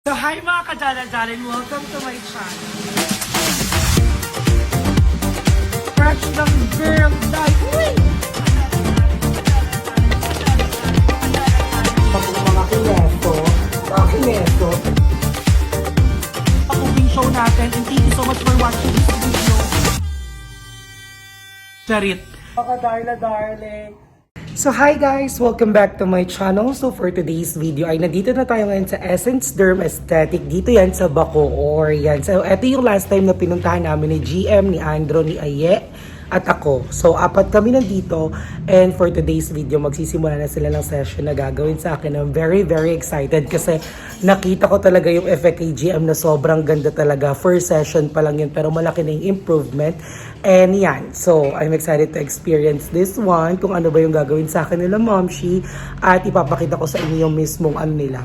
So hi mga kadala-dalan, welcome to my channel. Fresh ng girl life. Uy! Mga kineso. Ang show natin, and thank you so much for watching this video. Charit. Mga darling. So hi guys! Welcome back to my channel. So for today's video ay nandito na tayo ngayon sa Essence Derm Aesthetic. Dito yan sa Bacoor. Yan. So ito yung last time na pinuntahan namin ni GM, ni Andro, ni Aye at ako. So apat kami nandito and for today's video magsisimula na sila ng session na gagawin sa akin. I'm very excited kasi nakita ko talaga yung effect kay GM na sobrang ganda talaga. First session pa lang yun pero malaki na yung improvement. And yan, so I'm excited to experience this one, kung ano ba yung gagawin sa akin nila Momshi, at ipapakita ko sa inyo yung mismong ano nila,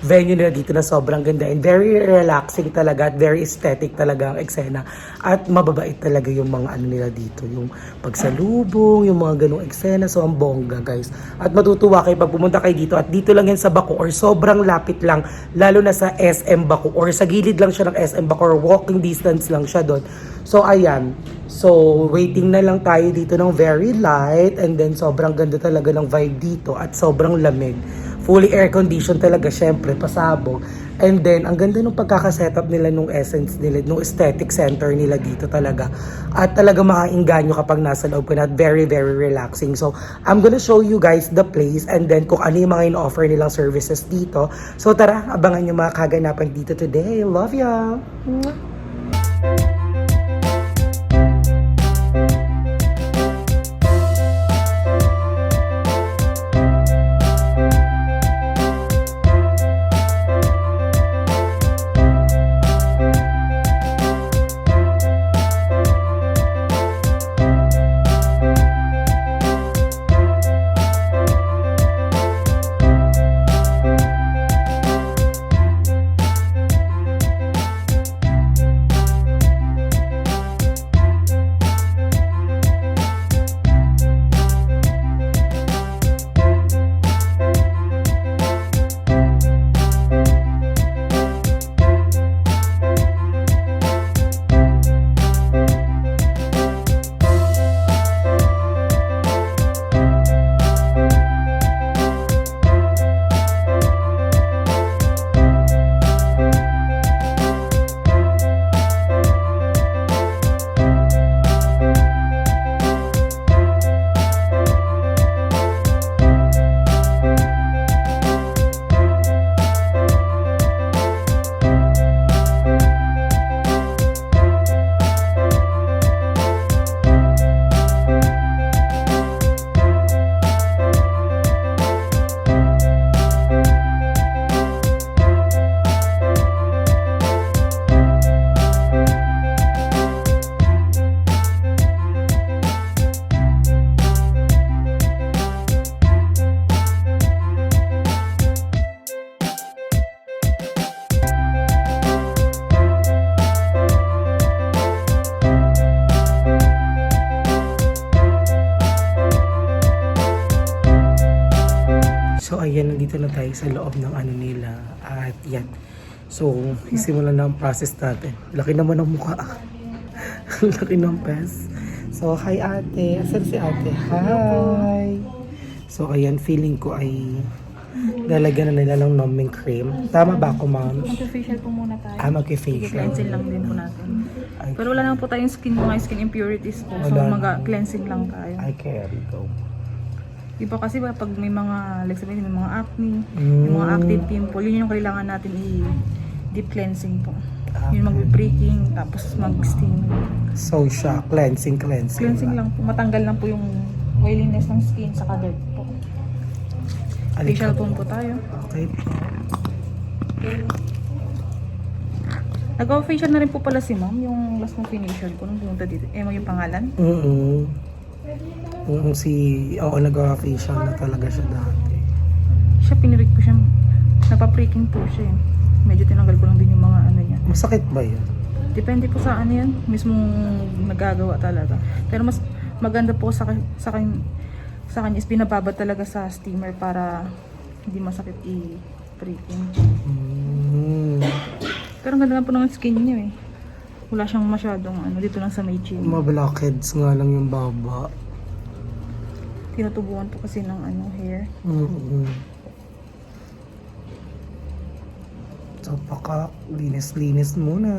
venue nila dito na sobrang ganda and very relaxing talaga at very aesthetic talaga ang eksena at mababait talaga yung mga ano nila dito, yung pagsalubong, yung mga ganong eksena, so ang bongga guys. At matutuwa kayo pag pumunta kayo dito at dito lang yan sa Bacoor, sobrang lapit lang, lalo na sa SM Bacoor, sa gilid lang siya ng SM Bacoor, walking distance lang siya doon. So ayan, so waiting na lang tayo dito ng very light and then sobrang ganda talaga ng vibe dito at sobrang lamig. Fully air condition talaga, syempre, pasabog. And then, ang ganda nung pagkakasetup nila nung essence nila, nung aesthetic center nila dito talaga. At talaga makainganyo kapag nasa loob ko na at very relaxing. So, I'm gonna show you guys the place and then kung ano yung mga in-offer nilang services dito. So, tara, abangan nyo mga kaganapan dito today. Love ya! So ayan, nandito na tayo sa loob ng ano nila at yan. So isimulan na ang process natin. Laki naman ng mukha. Laki ng pes. So hi ate. Asan si ate? Hi. So ayan, feeling ko ay lalagyan na nila ng numbing cream. Tama ba ako ma'am? Mag-facial po muna tayo. Mag-facial. Cleansing lang din po natin. Okay. Pero wala naman po tayong mga skin impurities po. So mag-cleansing lang tayo. I carry go. Iba kasi ba pag may mga, like sabihin, may mga acne, may mga active pimple, yun yung kailangan natin i-deep cleansing po. Yun mag-breaking, tapos mag-steam. So siya, cleansing. Cleansing lang po. Matanggal lang po yung oiliness ng skin sa dirt po. Facial po tayo. Okay. Nag-facial na rin po pala si ma'am, yung last na facial ko nung pumunta dito. Mo yung pangalan? Oo, nag-facial na talaga siya dati. Siya, pinirik ko siya. Napapriking po siya. Medyo tinanggal ko lang din yung mga ano niya. Masakit ba yun? Depende po sa ano yan. Mismong nagagawa talaga. Pero mas maganda po sa kanya is binababa talaga sa steamer para hindi masakit i-priking. Pero ang ganda nga po ng skin niya eh. Wala siyang masyadong ano, dito lang sa may chin. Mga blackheads nga lang yung baba. Tinutubuan po kasi ng ano, hair. So, linis-linis muna.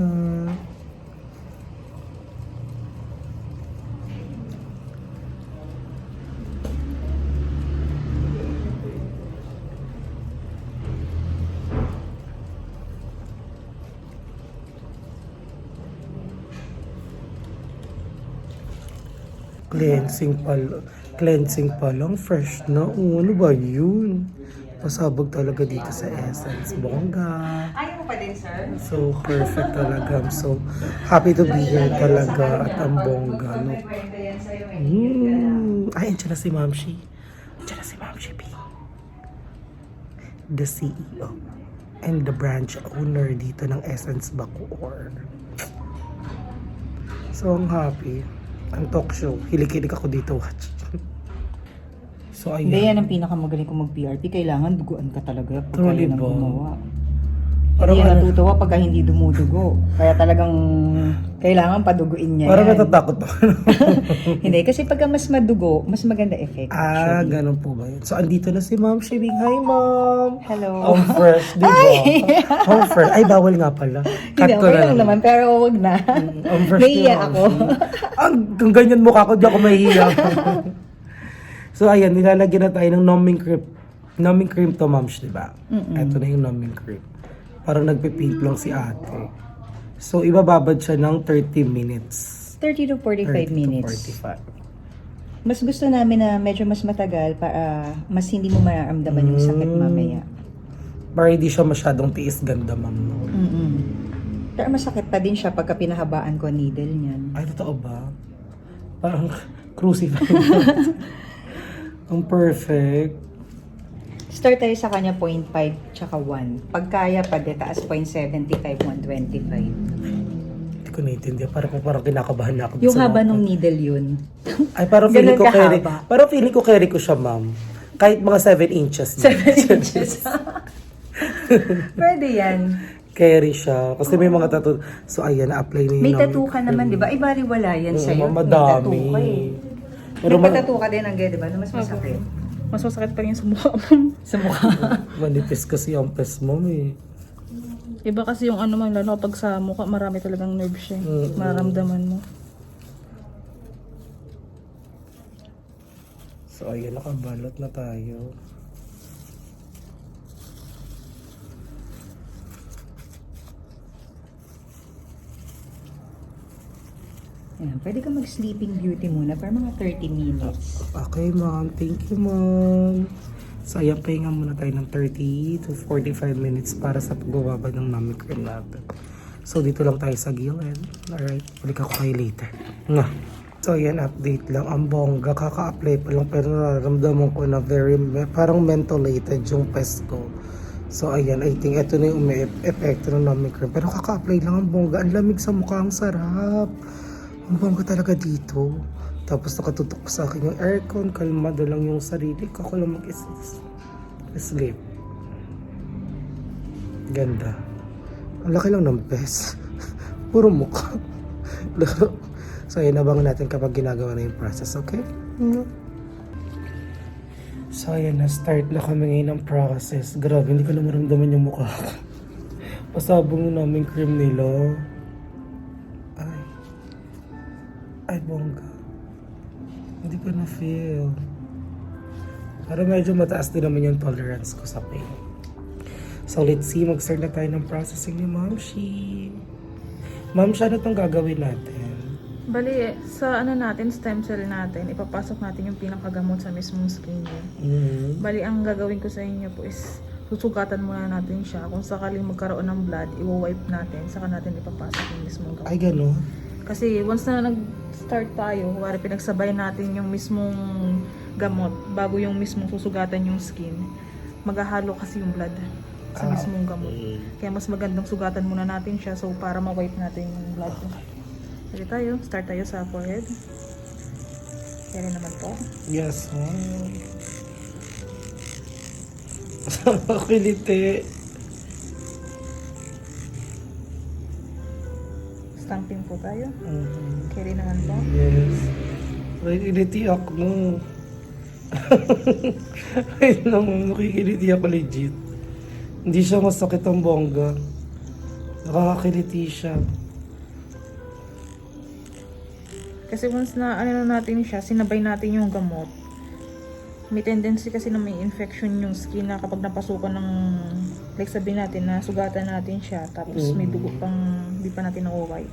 Cleansing pa lang, fresh na. Oh, ano ba yun? Pasabog talaga dito sa Essence. Bongga. Ayaw mo pa din, sir? So, perfect talaga. I'm so happy to be here talaga. At ang bongga, no? Ay, andyan na si Ma'am Shi. Andyan na si Ma'am Shi P. The CEO and the branch owner dito ng Essence Bacoor. So, ang happy. Ang talk show. Hilig-hilig ako dito watch. So, ayun. Hindi, yan ang pinakamagaling kung mag-PRP. Kailangan duguan ka talaga pag Truly kaya nang ba? gumawa. Parang Hindi yan ano- natutuwa pagka hindi dumudugo. Kaya talagang kailangan paduguin niya Parang yan. natatakot ako. Hindi, kasi pagka mas madugo, mas maganda effect. Ah, actually. ganun po ba yun? So, andito na si Ma'am Shibing. Hi, Ma'am! Hello. Ang fresh, di ba? Ang fresh. Ay, bawal nga pala. Hindi, okay lang naman, pero wag na. Ang fresh ni Nahiya Ma'am ako. Shi. Ang ganyan mukha ko, di ako mahihiya. So, ayan, nilalagyan na tayo ng numbing cream. Numbing cream to, Ma'am Shi, di ba? Ito na yung numbing cream. Parang nagpipink lang si ate. So, ibababad siya ng 30 minutes. 30 to 45 30 minutes. to 45. Mas gusto namin na medyo mas matagal para mas hindi mo mararamdaman yung sakit mamaya. Para hindi siya masyadong tiis ganda, Ma'am. No? Pero masakit pa din siya pagka pinahabaan ko ang needle niyan. Ay, totoo ba? Parang crucify. Ang perfect. Start tayo sa kanya 0.5 tsaka 1. Pag kaya pa, taas 0.75, 125. Hindi ko naiintindihan. Parang kinakabahan na ako. Yung sa haba mga- nung needle yun. Ay, parang feeling Ganun ko carry. kahaba. Parang feeling ko carry ko siya, Ma'am. Kahit mga 7 inches. 7 inches. Pwede yan. Carry siya. Kasi may mga tattoo. So, ayan, na-apply na yun. May namin. tattoo ka naman, di ba? Ay, baliwala yan Oo, sa'yo. madami. May tattoo ka eh. Pero May tattoo ka din, ang di ba? Na mas masakit. Mas masakit pa rin yung sa mukha mo. Sa mukha. manipis kasi ang pes mo, eh. Iba kasi yung ano man, lalo kapag sa mukha, marami talagang nerve siya. Mararamdaman mo. So, ayan, nakabalot na tayo. Ayan, pwede ka mag-sleeping beauty muna for mga 30 minutes. Okay, Ma'am. Thank you, Ma'am. So, ayan, pahinga muna tayo ng 30 to 45 minutes para sa pagbababa ng numbing cream natin. So, dito lang tayo sa gilid. Alright, balik ako kayo later. Nga. So, ayan, update lang. Ang bongga, kaka-apply pa lang, pero nararamdaman ko na parang mentolated yung pes ko. So, ayan, I think ito na yung epekto ng numbing cream. Pero kaka-apply lang ang bongga. Ang lamig sa mukha, ang sarap. Ang bongga talaga dito. Tapos nakatutok sa akin yung aircon, kalmado lang yung sarili ko. Ako lang mag-sleep. Ganda. Ang laki lang ng best. Puro mukha. So, ayan, abangan natin kapag ginagawa na yung process, okay? So, ayan, na-start na kami ngayon ng process. Grabe, hindi ko na maramdaman yung mukha ko. Pasabong na namin cream nila. Ay, bongga. Hindi ko na-feel. Pero medyo mataas din naman yung tolerance ko sa pain. So, let's see. Mag-start na tayo ng processing ni Ma'am Shi. Ma'am Shi, ano itong gagawin natin? Bali, sa ano natin, stem cell natin, ipapasok natin yung pinakagamot sa mismong skin niya. Bali, ang gagawin ko sa inyo po is susugatan muna natin siya. Kung sakaling magkaroon ng blood, i-wipe natin, saka natin ipapasok yung mismong gamot. Ay, gano'n? Kasi once na nag-start tayo, kuwari pinagsabay natin yung mismong gamot bago yung mismong susugatan yung skin, maghahalo kasi yung blood sa mismong gamot. Kaya mas magandang sugatan muna natin siya so para ma-wipe natin yung blood. Sige tayo, start tayo sa forehead. Kaya naman po. Yes, ma'am. Kiliti. Stamping po tayo. Mhm. Carry naman po. Yes. Ay, iliti ako, no. Ay, naman, nakikiliti ako legit. Hindi siya masakit ang bongga. Nakakakiliti siya. Kasi once na ano natin siya, sinabay natin yung gamot, may tendency kasi na may infection yung skin na kapag napasukan ng, like sabihin natin na sugatan natin siya, tapos may dugo pang di pa natin na-wipe.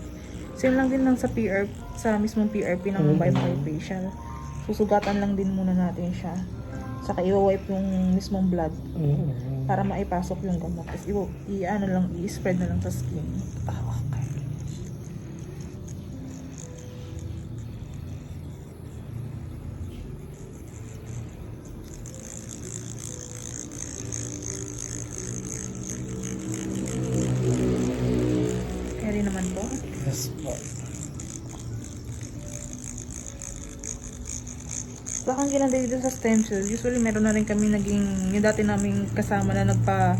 Same lang din lang sa PR, sa mismong PRP ng biomyofacial. Susugatan lang din muna natin siya. Saka i-wipe yung mismong blood Mhm. para maipasok yung gamot. Tapos i-ano lang, i-spread na lang sa skin. Ah, okay. Carry naman po. Yes po. Bakang ginanda dito sa stem cell, usually meron na rin kami naging, yung dati naming kasama na nagpa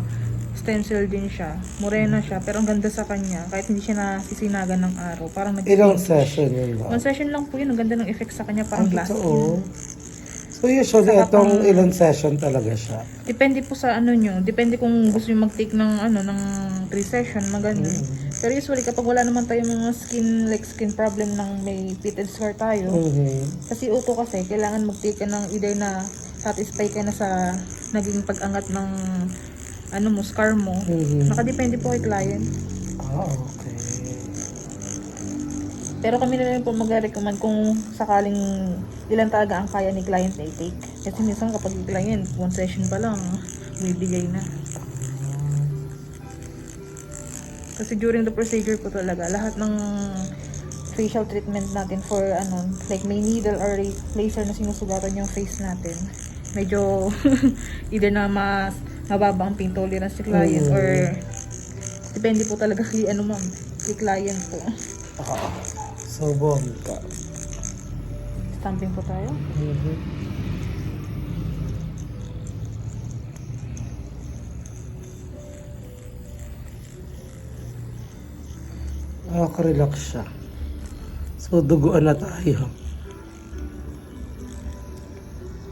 stem cell din siya. Morena siya, pero ang ganda sa kanya, kahit hindi siya nasisinagan ng araw. Parang Ilang session yun ba? One session lang po yun, ang ganda ng effect sa kanya, parang glass totoo. skin. So usually, Saka itong pang- ilang session talaga siya. Depende po sa ano nyo, depende kung gusto nyo mag-take ng ano, ng 3 session, magano. Pero usually kapag wala naman tayo mga skin, like skin problem ng may pitted scar tayo, Mhm. kasi uto kasi, kailangan mag-take ka ng either na satisfy ka na sa naging pag-angat ng ano mo, scar mo. Mhm. Nakadepende po kay client. Ah, okay. Pero kami na rin po mag-recommend kung sakaling ilan talaga ang kaya ni client na i-take. Kasi minsan kapag yung client, 1 session pa lang, bibigay na. Kasi during the procedure po talaga, lahat ng facial treatment natin for ano, like may needle or laser na sinusugatan yung face natin. Medyo either na mas mababa ang pain tolerance ni client or depende po talaga kay ano ma'am, kay client po. Ah, so bongga. Stamping po tayo. Mhm. Nakaka-relax siya. So, duguan na tayo.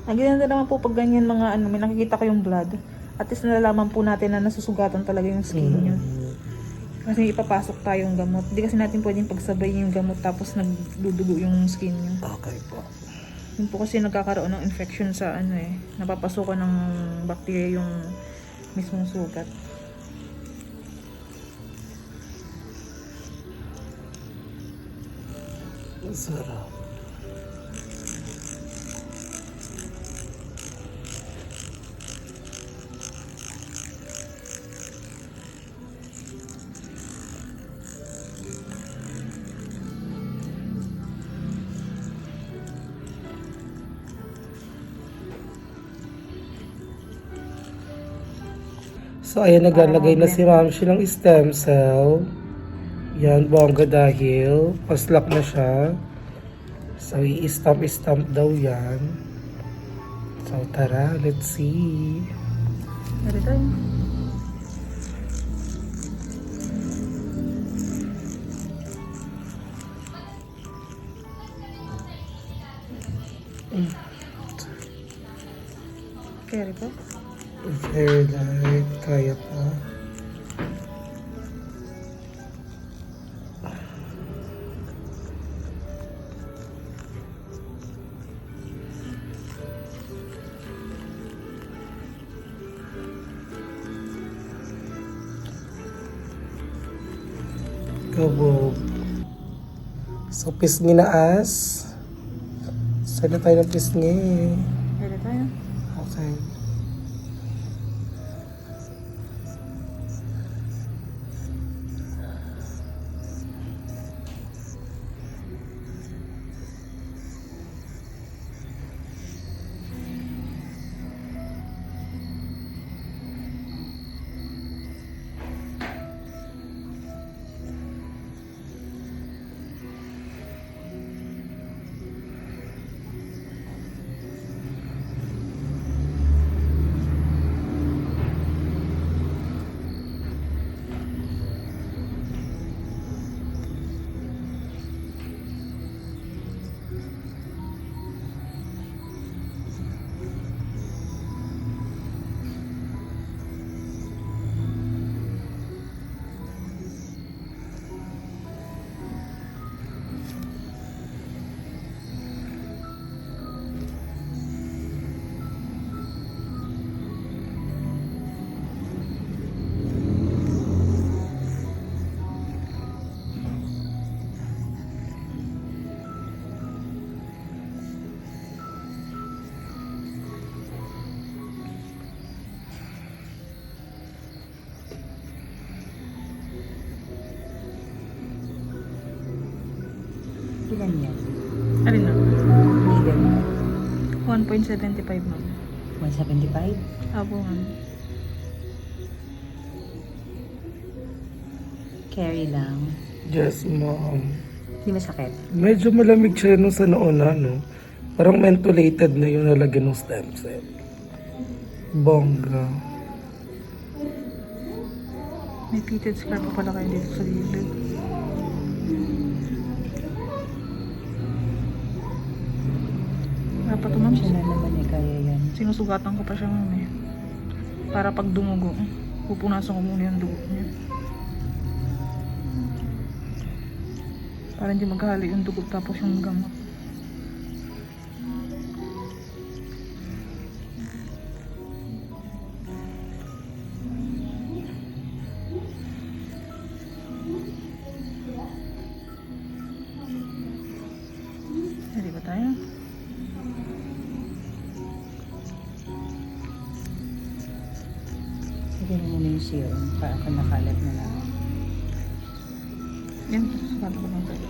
Ang ganda naman po pag ganyan mga ano, may nakikita ko yung blood. At least nalalaman po natin na nasusugatan talaga yung skin nyo. Kasi ipapasok tayong gamot. Hindi kasi natin pwedeng pagsabay yung gamot tapos nagdudugo yung skin nyo. Okay po. Yun po kasi nagkakaroon ng infection sa ano eh. Napapasukan ng bacteria yung mismong sugat. Sarap. So, ayan, naglalagay na si Ma'am siya ng stem cell. Yan, bongga dahil. Paslak na siya. So, i-stamp daw yan. So, tara, let's see. Dari tayo. Carry po. Very light, kaya pa. Kabog. So, pisngi na as. Saan na tayo ng pisngi? Dari tayo. Okay. Ilan yan? Alin na? Needle mo. 1.75 ma'am. 175? Abo ma'am. Carry lang. Yes, ma'am. Hindi masakit. Medyo malamig siya nung sa nauna, no? Parang mentholated na yung nalagyan ng stem cell. Bongga. May pitted scar pa pala kayo dito sa gilid. Dapat to ma'am. Siya na naman eh, kaya yan. Sinusugatan ko pa siya ma'am eh. Para pag dumugo, pupunasan ko muna yung dugo niya. Para hindi maghali yung dugo tapos yung gamot. Ready ba tayo? Sige mo muna yung serum para kung nakalat na lang. Yan, sugatan ko lang tayo.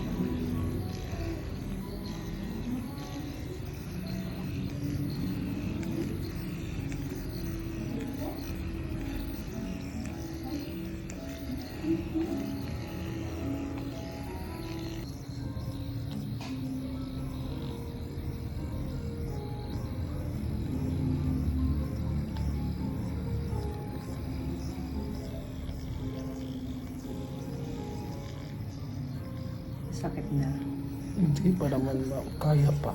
Sakit na. Hindi pa naman, ma'am. Kaya pa.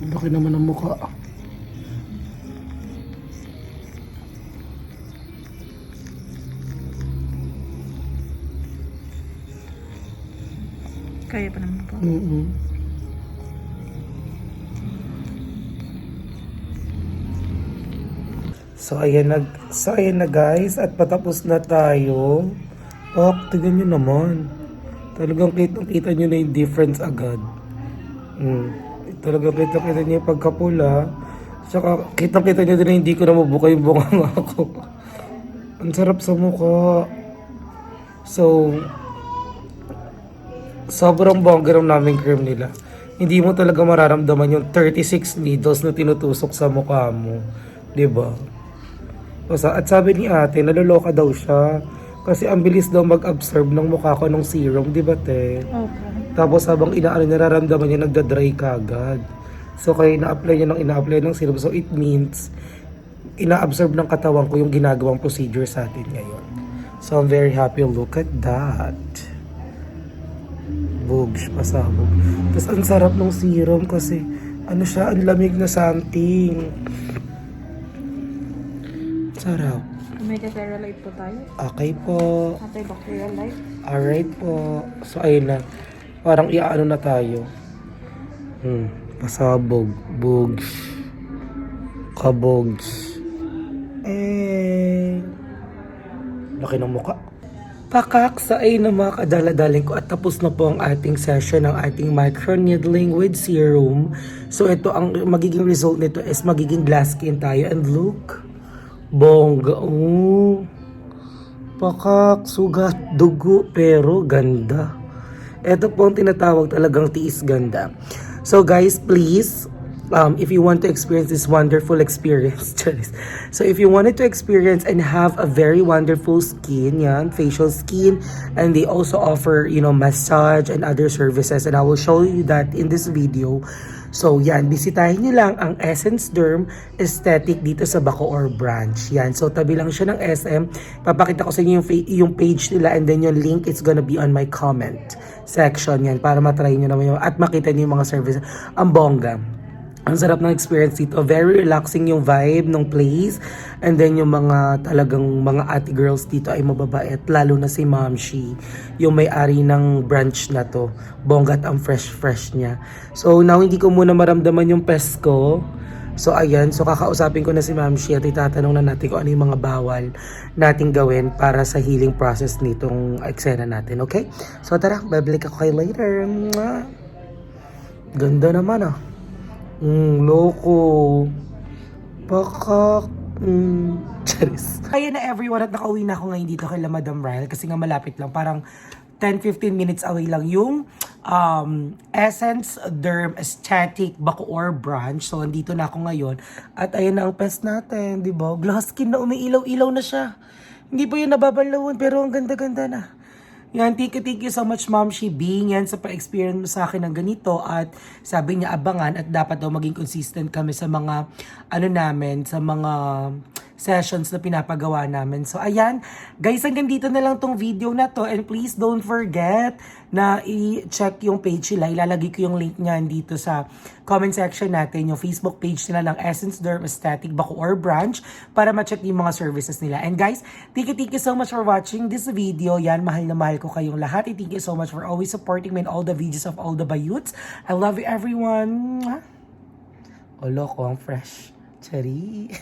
Laki naman ang mukha. Kaya pa naman po. So ayan na guys, at patapos na tayo. Tignan nyo naman. Talagang kita nyo na yung difference agad. Talagang kita nyo yung pagkapula. Tsaka kita nyo din na hindi ko na mabuka yung bunganga ko. Ang sarap sa mukha. So, sobrang bongga ng naming cream nila. Hindi mo talaga mararamdaman yung 36 needles na tinutusok sa mukha mo. Diba? At sabi ni ate, naloloka daw siya. Kasi ang bilis daw mag-absorb ng mukha ko ng serum, di ba te? Opo. Tapos habang nararamdaman niya, nagda-dry ka agad. So kaya ina-apply ng serum. So it means, ina-absorb ng katawan ko yung ginagawang procedure sa atin ngayon. So I'm very happy. Look at that. Bugs, pasabog. Tapos ang sarap ng serum kasi ano siya, ang lamig na something. Sarap. May Terralite po tayo. Okay po. Antibacterial light. Alright po. So ayun na. Parang iaano na tayo. Pasabog. Bugs. Kabogs. Laki ng mukha. Pakak sa ay na mga kadaladaling ko at tapos na po ang ating session ng ating microneedling with serum. So ito ang magiging result nito is magiging glass skin tayo and look. Bongga. Pakak, sugat, dugo, pero ganda. Ito po ang tinatawag talagang tiis ganda. So guys, please, if you want to experience this wonderful experience, so if you wanted to experience and have a very wonderful skin, yan, facial skin, and they also offer, massage and other services, and I will show you that in this video. So yan, bisitahin niyo lang ang Essence Derm Aesthetic dito sa Bacoor branch. Yan, so tabi lang siya ng SM. Papakita ko sa inyo yung page nila, and then yung link it's gonna be on my comment section yan para matry nyo naman at makita niyo yung mga services. Ang bongga. Ang sarap ng experience dito. Very relaxing yung vibe ng place. And then yung mga talagang mga ate girls dito ay mababait. Lalo na si Mamshi, yung may-ari ng branch na to. Bonggat ang fresh niya. So now hindi ko muna maramdaman yung pes ko. So ayan, so kakausapin ko na si Ma'am Shi at itatanong na natin kung ano yung mga bawal nating gawin para sa healing process nitong eksena natin, okay? So tara, babalik ako kayo later. Mwah! Ganda naman ah. Loko. Pakak. Charis. Kaya na everyone at nakauwi na ako ngayon dito kay Madam Ryle kasi nga malapit lang. Parang 10-15 minutes away lang yung Essence Derm Aesthetic Bacoor branch. So, andito na ako ngayon. At ayan na ang pest natin, di ba? Glass skin na umiilaw-ilaw na siya. Hindi pa yun nababanlawan pero ang ganda-ganda na. Yan, thank you so much Ma'am Shi Bing yan sa pa-experience mo sa akin ng ganito at sabi niya abangan at dapat daw maging consistent kami sa mga ano namin, sa mga sessions na pinapagawa namin. So ayan, guys, hanggang dito na lang tong video na to and please don't forget na i-check yung page nila. Ilalagay ko yung link niyan dito sa comment section natin, yung Facebook page nila ng Essence Derm Aesthetic Bacoor branch para ma-check yung mga services nila. And guys, thank you so much for watching this video. Yan, mahal na mahal ko kayong lahat. And thank you so much for always supporting me in all the videos of all the bayuts. I love you everyone. Olo ko, ang fresh. Chari.